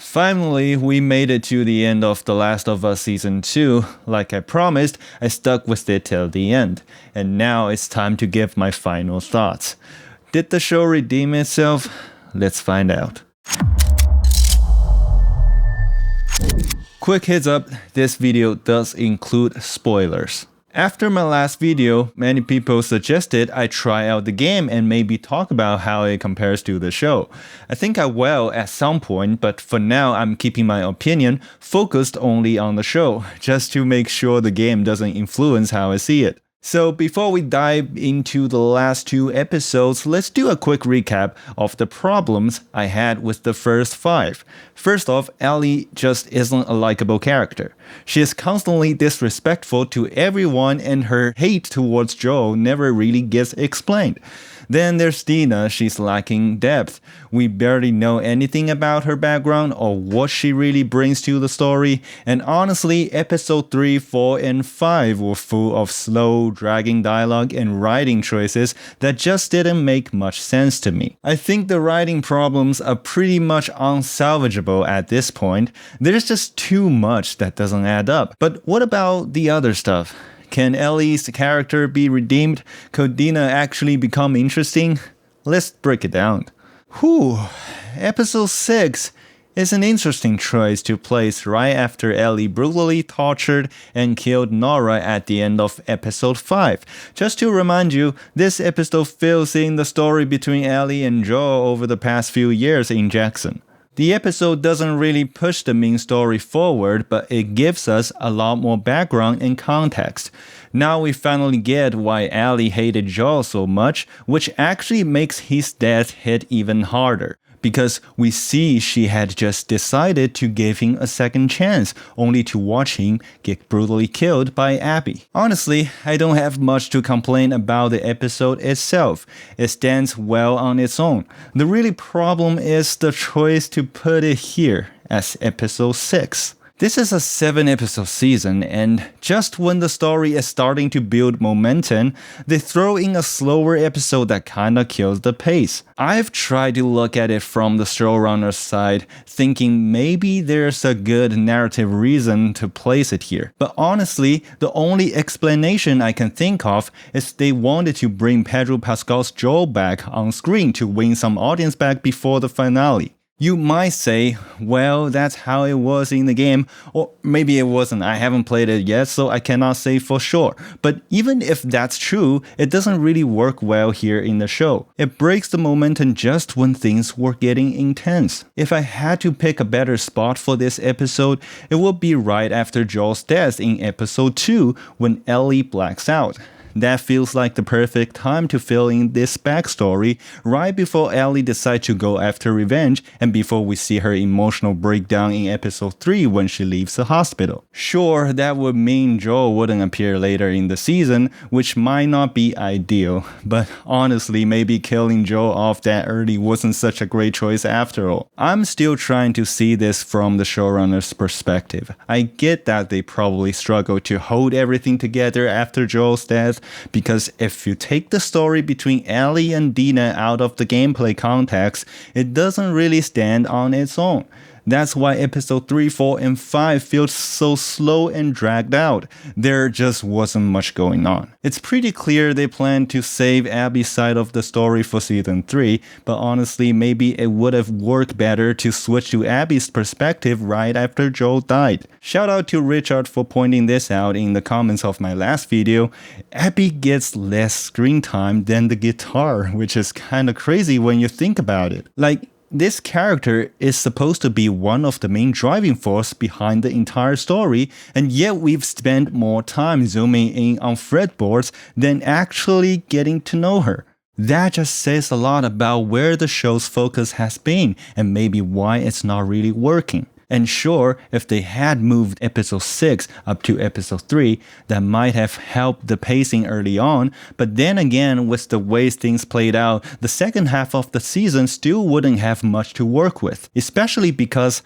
Finally, we made it to the end of The Last of Us Season 2. Like I promised, I stuck with it till the end. And now it's time to give my final thoughts. Did the show redeem itself? Let's find out. Quick heads up, this video does include spoilers. After my last video, many people suggested I try out the game and maybe talk about how it compares to the show. I think I will at some point, but for now I'm keeping my opinion focused only on the show, just to make sure the game doesn't influence how I see it. So before we dive into the last 2 episodes, let's do a quick recap of the problems I had with the first 5. First off, Ellie just isn't a likable character. She is constantly disrespectful to everyone and her hate towards Joel never really gets explained. Then there's Dina, she's lacking depth. We barely know anything about her background or what she really brings to the story, and honestly, episode 3, 4, and 5 were full of slow, dragging dialogue and writing choices that just didn't make much sense to me. I think the writing problems are pretty much unsalvageable at this point. There's just too much that doesn't add up. But what about the other stuff? Can Ellie's character be redeemed? Could Dina actually become interesting? Let's break it down. Episode 6 is an interesting choice to place right after Ellie brutally tortured and killed Nora at the end of episode 5. Just to remind you, this episode fills in the story between Ellie and Joel over the past few years in Jackson. The episode doesn't really push the main story forward, but it gives us a lot more background and context. Now we finally get why Ellie hated Joel so much, which actually makes his death hit even harder. Because we see she had just decided to give him a second chance, only to watch him get brutally killed by Abby. Honestly, I don't have much to complain about the episode itself. It stands well on its own. The really problem is the choice to put it here as episode 6. This is a 7-episode season, and just when the story is starting to build momentum, they throw in a slower episode that kinda kills the pace. I've tried to look at it from the showrunner's side, thinking maybe there's a good narrative reason to place it here. But honestly, the only explanation I can think of is they wanted to bring Pedro Pascal's Joel back on screen to win some audience back before the finale. You might say, well, that's how it was in the game, or maybe it wasn't. I haven't played it yet, so I cannot say for sure. But even if that's true, it doesn't really work well here in the show. It breaks the momentum just when things were getting intense. If I had to pick a better spot for this episode, it would be right after Joel's death in episode 2 when Ellie blacks out. That feels like the perfect time to fill in this backstory right before Ellie decides to go after revenge and before we see her emotional breakdown in episode 3 when she leaves the hospital. Sure, that would mean Joel wouldn't appear later in the season, which might not be ideal, but honestly, maybe killing Joel off that early wasn't such a great choice after all. I'm still trying to see this from the showrunner's perspective. I get that they probably struggled to hold everything together after Joel's death, because if you take the story between Ellie and Dina out of the gameplay context, it doesn't really stand on its own. That's why episode 3, 4, and 5 feels so slow and dragged out. There just wasn't much going on. It's pretty clear they plan to save Abby's side of the story for season 3, but honestly, maybe it would have worked better to switch to Abby's perspective right after Joel died. Shout out to Richard for pointing this out in the comments of my last video. Abby gets less screen time than the guitar, which is kinda crazy when you think about it. This character is supposed to be one of the main driving force behind the entire story, and yet we've spent more time zooming in on fretboards than actually getting to know her. That just says a lot about where the show's focus has been, and maybe why it's not really working. And sure, if they had moved episode 6 up to episode 3, that might have helped the pacing early on, but then again, with the way things played out, the second half of the season still wouldn't have much to work with. Especially because,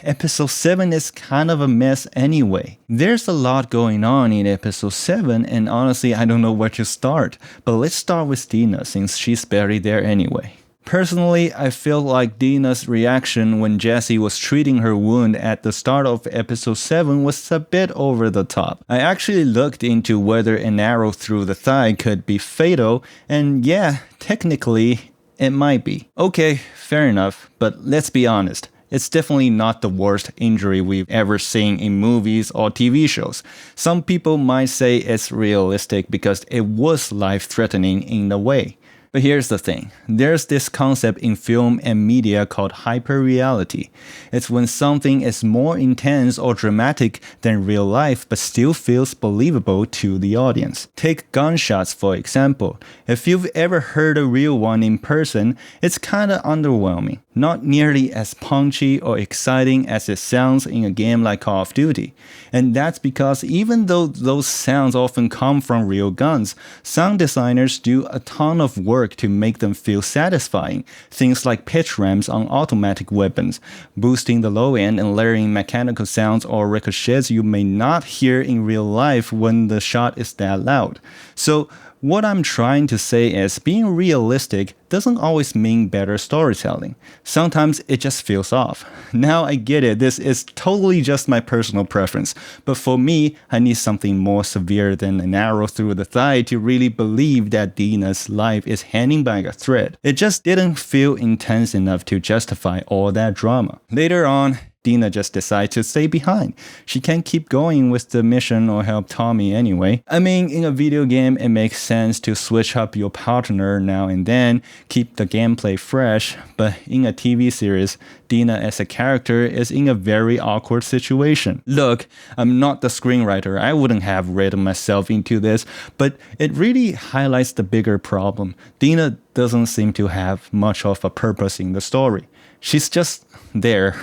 episode 7 is kind of a mess anyway. There's a lot going on in episode 7, and honestly, I don't know where to start. But let's start with Dina, since she's barely there anyway. Personally, I feel like Dina's reaction when Jessie was treating her wound at the start of episode 7 was a bit over the top. I actually looked into whether an arrow through the thigh could be fatal, and yeah, technically, it might be. Okay, fair enough, but let's be honest. It's definitely not the worst injury we've ever seen in movies or TV shows. Some people might say it's realistic because it was life-threatening in a way. But here's the thing, there's this concept in film and media called hyperreality. It's when something is more intense or dramatic than real life but still feels believable to the audience. Take gunshots for example. If you've ever heard a real one in person, it's kinda underwhelming. Not nearly as punchy or exciting as it sounds in a game like Call of Duty. And that's because even though those sounds often come from real guns, sound designers do a ton of work to make them feel satisfying. Things like pitch ramps on automatic weapons, boosting the low end and layering mechanical sounds or ricochets you may not hear in real life when the shot is that loud. So what I'm trying to say is being realistic doesn't always mean better storytelling. Sometimes it just feels off. Now I get it, this is totally just my personal preference, but for me, I need something more severe than an arrow through the thigh to really believe that Dina's life is hanging by a thread. It just didn't feel intense enough to justify all that drama. Later on, Dina just decides to stay behind. She can't keep going with the mission or help Tommy anyway. I mean, in a video game, it makes sense to switch up your partner now and then, keep the gameplay fresh, but in a TV series, Dina as a character is in a very awkward situation. Look, I'm not the screenwriter, I wouldn't have written myself into this, but it really highlights the bigger problem. Dina doesn't seem to have much of a purpose in the story. She's just there.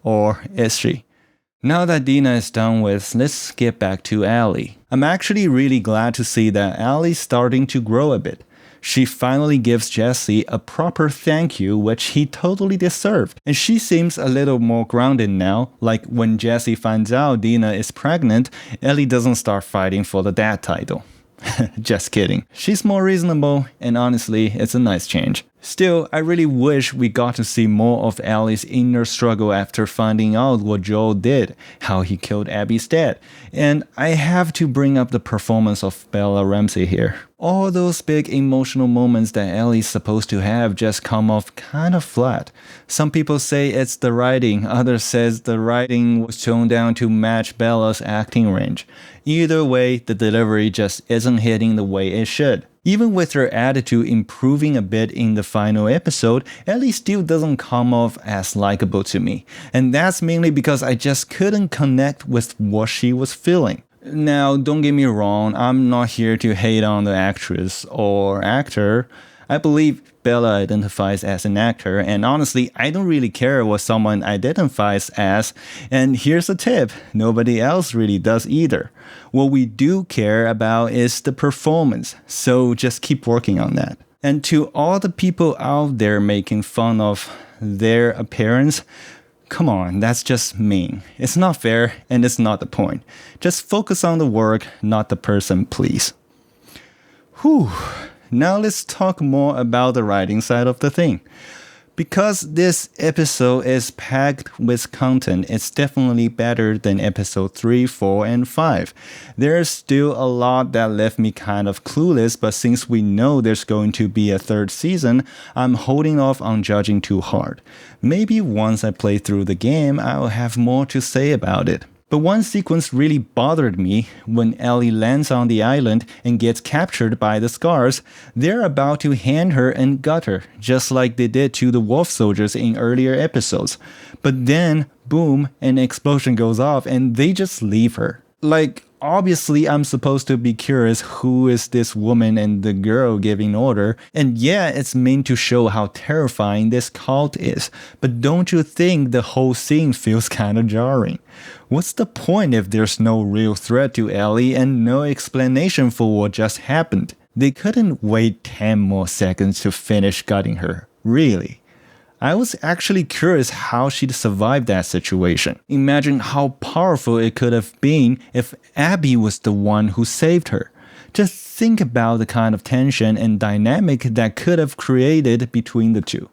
Or is she? Now that Dina is done with, let's get back to Allie. I'm actually really glad to see that Allie's starting to grow a bit. She finally gives Jessie a proper thank you, which he totally deserved. And she seems a little more grounded now, like when Jessie finds out Dina is pregnant, Ellie doesn't start fighting for the dad title. Just kidding. She's more reasonable, and honestly, it's a nice change. Still, I really wish we got to see more of Allie's inner struggle after finding out what Joel did, how he killed Abby's dad. And I have to bring up the performance of Bella Ramsey here. All those big emotional moments that Ellie's supposed to have just come off kind of flat. Some people say it's the writing, others says the writing was toned down to match Bella's acting range. Either way, the delivery just isn't hitting the way it should. Even with her attitude improving a bit in the final episode, Ellie still doesn't come off as likable to me. And that's mainly because I just couldn't connect with what she was feeling. Now, don't get me wrong, I'm not here to hate on the actress or actor. I believe Bella identifies as an actor, and honestly, I don't really care what someone identifies as. And here's a tip, nobody else really does either. What we do care about is the performance, so just keep working on that. And to all the people out there making fun of their appearance, come on, that's just mean. It's not fair, and it's not the point. Just focus on the work, not the person, please. Whew. Now let's talk more about the writing side of the thing. Because this episode is packed with content, it's definitely better than episode 3, 4, and 5. There's still a lot that left me kind of clueless, but since we know there's going to be a third season, I'm holding off on judging too hard. Maybe once I play through the game, I'll have more to say about it. But one sequence really bothered me when Ellie lands on the island and gets captured by the Scars. They're about to hand her and gut her, just like they did to the wolf soldiers in earlier episodes. But then, boom, an explosion goes off and they just leave her. Like, obviously I'm supposed to be curious who is this woman and the girl giving order, and yeah, it's meant to show how terrifying this cult is, but don't you think the whole scene feels kinda jarring? What's the point if there's no real threat to Ellie and no explanation for what just happened? They couldn't wait 10 more seconds to finish gutting her, really. I was actually curious how she'd survive that situation. Imagine how powerful it could have been if Abby was the one who saved her. Just think about the kind of tension and dynamic that could have created between the two.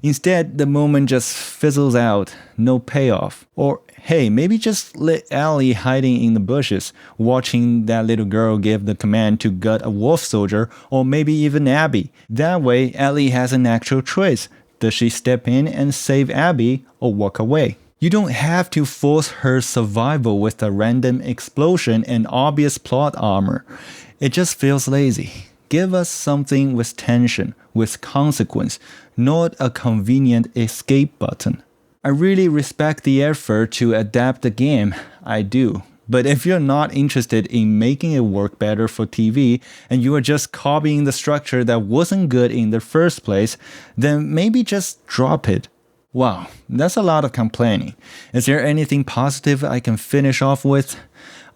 Instead, the moment just fizzles out, no payoff. Or hey, maybe just let Ellie hiding in the bushes, watching that little girl give the command to gut a wolf soldier, or maybe even Abby. That way, Ellie has an actual choice. Does she step in and save Abby or walk away? You don't have to force her survival with a random explosion and obvious plot armor. It just feels lazy. Give us something with tension, with consequence, not a convenient escape button. I really respect the effort to adapt the game, I do. But if you're not interested in making it work better for TV and you are just copying the structure that wasn't good in the first place, then maybe just drop it. Wow, that's a lot of complaining. Is there anything positive I can finish off with?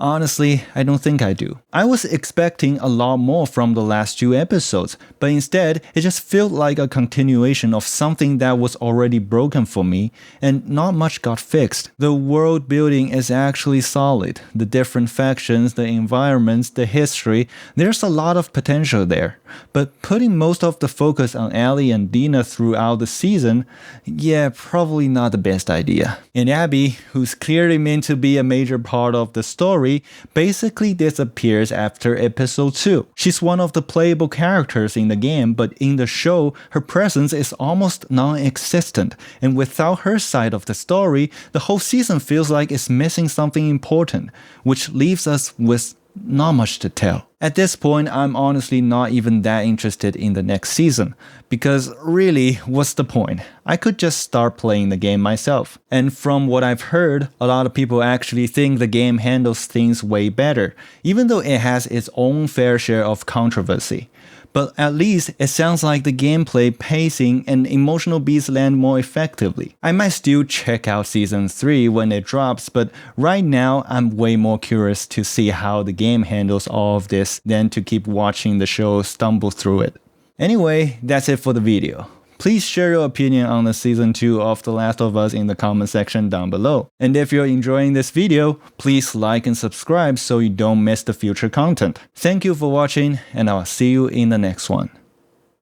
Honestly, I don't think I do. I was expecting a lot more from the last 2 episodes, but instead, it just felt like a continuation of something that was already broken for me, and not much got fixed. The world building is actually solid. The different factions, the environments, the history, there's a lot of potential there. But putting most of the focus on Ellie and Dina throughout the season, yeah, probably not the best idea. And Abby, who's clearly meant to be a major part of the story, basically disappears after episode 2. She's one of the playable characters in the game, but in the show, her presence is almost non-existent, and without her side of the story, the whole season feels like it's missing something important, which leaves us with not much to tell. At this point, I'm honestly not even that interested in the next season, because really, what's the point? I could just start playing the game myself. And from what I've heard, a lot of people actually think the game handles things way better, even though it has its own fair share of controversy. But at least it sounds like the gameplay, pacing, and emotional beats land more effectively. I might still check out Season 3 when it drops, but right now I'm way more curious to see how the game handles all of this than to keep watching the show stumble through it. Anyway, that's it for the video. Please share your opinion on the Season 2 of The Last of Us in the comment section down below. And if you're enjoying this video, please like and subscribe so you don't miss the future content. Thank you for watching, and I'll see you in the next one.